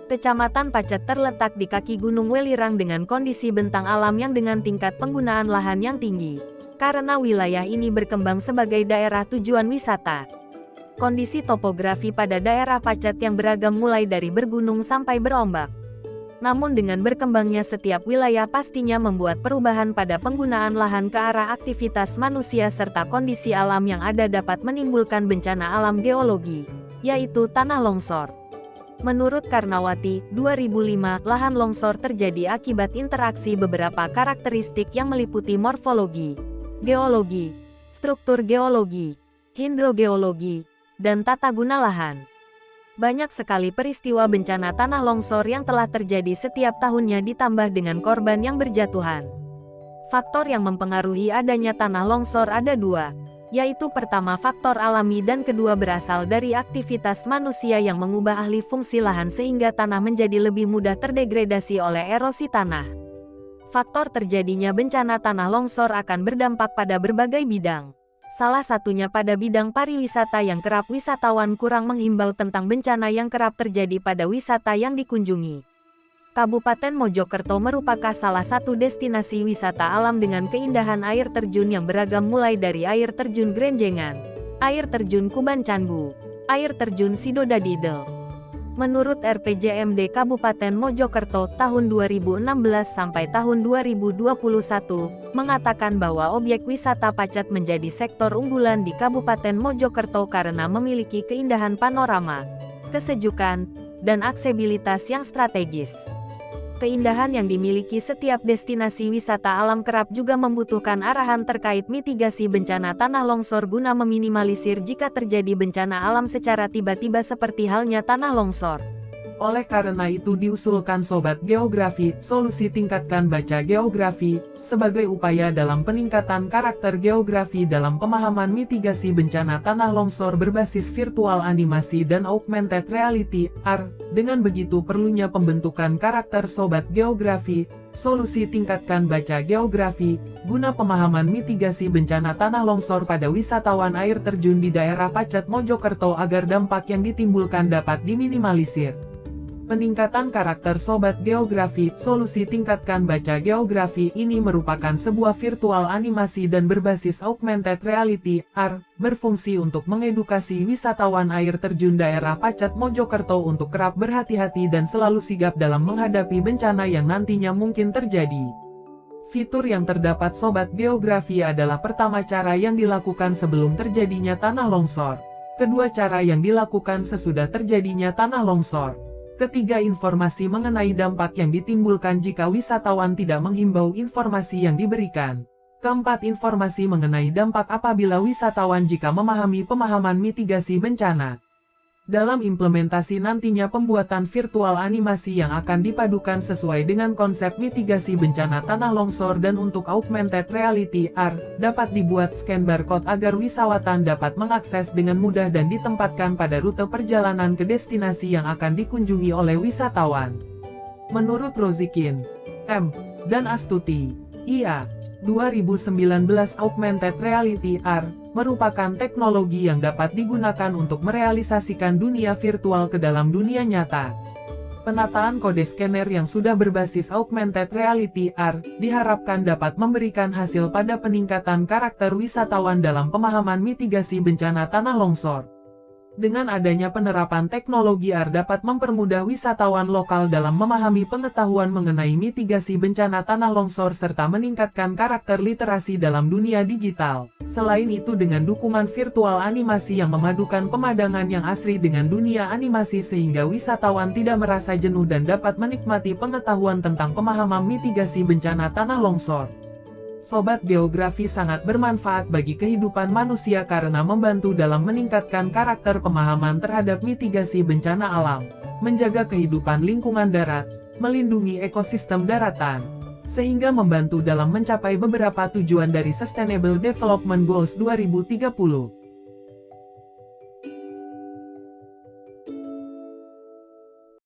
Kecamatan Pacet terletak di kaki Gunung Welirang dengan kondisi bentang alam yang dengan tingkat penggunaan lahan yang tinggi. Karena wilayah ini berkembang sebagai daerah tujuan wisata. Kondisi topografi pada daerah Pacet yang beragam mulai dari bergunung sampai berombak. Namun dengan berkembangnya setiap wilayah pastinya membuat perubahan pada penggunaan lahan ke arah aktivitas manusia serta kondisi alam yang ada dapat menimbulkan bencana alam geologi, yaitu tanah longsor. Menurut Karnawati, 2005, lahan longsor terjadi akibat interaksi beberapa karakteristik yang meliputi morfologi, geologi, struktur geologi, hidrogeologi, dan tata guna lahan. Banyak sekali peristiwa bencana tanah longsor yang telah terjadi setiap tahunnya ditambah dengan korban yang berjatuhan. Faktor yang mempengaruhi adanya tanah longsor ada dua, yaitu pertama faktor alami dan kedua berasal dari aktivitas manusia yang mengubah alih fungsi lahan sehingga tanah menjadi lebih mudah terdegradasi oleh erosi tanah. Faktor terjadinya bencana tanah longsor akan berdampak pada berbagai bidang. Salah satunya pada bidang pariwisata yang kerap wisatawan kurang menghimbau tentang bencana yang kerap terjadi pada wisata yang dikunjungi. Kabupaten Mojokerto merupakan salah satu destinasi wisata alam dengan keindahan air terjun yang beragam mulai dari air terjun Grenjengan, air terjun Kuban Canbu, air terjun Sidodadidel. Menurut RPJMD Kabupaten Mojokerto tahun 2016 sampai tahun 2021, mengatakan bahwa objek wisata Pacet menjadi sektor unggulan di Kabupaten Mojokerto karena memiliki keindahan panorama, kesejukan, dan aksesibilitas yang strategis. Keindahan yang dimiliki setiap destinasi wisata alam kerap juga membutuhkan arahan terkait mitigasi bencana tanah longsor guna meminimalisir jika terjadi bencana alam secara tiba-tiba seperti halnya tanah longsor. Oleh karena itu diusulkan Sobat Geografi, solusi tingkatkan baca geografi, sebagai upaya dalam peningkatan karakter geografi dalam pemahaman mitigasi bencana tanah longsor berbasis virtual animasi dan augmented reality, AR. Dengan begitu perlunya pembentukan karakter Sobat Geografi, solusi tingkatkan baca geografi, guna pemahaman mitigasi bencana tanah longsor pada wisatawan air terjun di daerah Pacet Mojokerto agar dampak yang ditimbulkan dapat diminimalisir. Peningkatan karakter Sobat Geografi, solusi tingkatkan baca geografi ini merupakan sebuah virtual animasi dan berbasis augmented reality, AR, berfungsi untuk mengedukasi wisatawan air terjun daerah Pacet Mojokerto untuk kerap berhati-hati dan selalu sigap dalam menghadapi bencana yang nantinya mungkin terjadi. Fitur yang terdapat Sobat Geografi adalah pertama cara yang dilakukan sebelum terjadinya tanah longsor. Kedua cara yang dilakukan sesudah terjadinya tanah longsor. Ketiga, informasi mengenai dampak yang ditimbulkan jika wisatawan tidak menghimbau informasi yang diberikan. Keempat, informasi mengenai dampak apabila wisatawan jika memahami pemahaman mitigasi bencana. Dalam implementasi nantinya pembuatan virtual animasi yang akan dipadukan sesuai dengan konsep mitigasi bencana tanah longsor dan untuk augmented reality, AR, dapat dibuat scan barcode agar wisatawan dapat mengakses dengan mudah dan ditempatkan pada rute perjalanan ke destinasi yang akan dikunjungi oleh wisatawan. Menurut Rozikin M. dan Astuti IA, 2019 Augmented Reality AR merupakan teknologi yang dapat digunakan untuk merealisasikan dunia virtual ke dalam dunia nyata. Penataan kode scanner yang sudah berbasis Augmented Reality AR diharapkan dapat memberikan hasil pada peningkatan karakter wisatawan dalam pemahaman mitigasi bencana tanah longsor. Dengan adanya penerapan teknologi AR dapat mempermudah wisatawan lokal dalam memahami pengetahuan mengenai mitigasi bencana tanah longsor serta meningkatkan karakter literasi dalam dunia digital. Selain itu dengan dukungan virtual animasi yang memadukan pemandangan yang asri dengan dunia animasi sehingga wisatawan tidak merasa jenuh dan dapat menikmati pengetahuan tentang pemahaman mitigasi bencana tanah longsor. Sobat Geografi sangat bermanfaat bagi kehidupan manusia karena membantu dalam meningkatkan karakter pemahaman terhadap mitigasi bencana alam, menjaga kehidupan lingkungan darat, melindungi ekosistem daratan, sehingga membantu dalam mencapai beberapa tujuan dari Sustainable Development Goals 2030.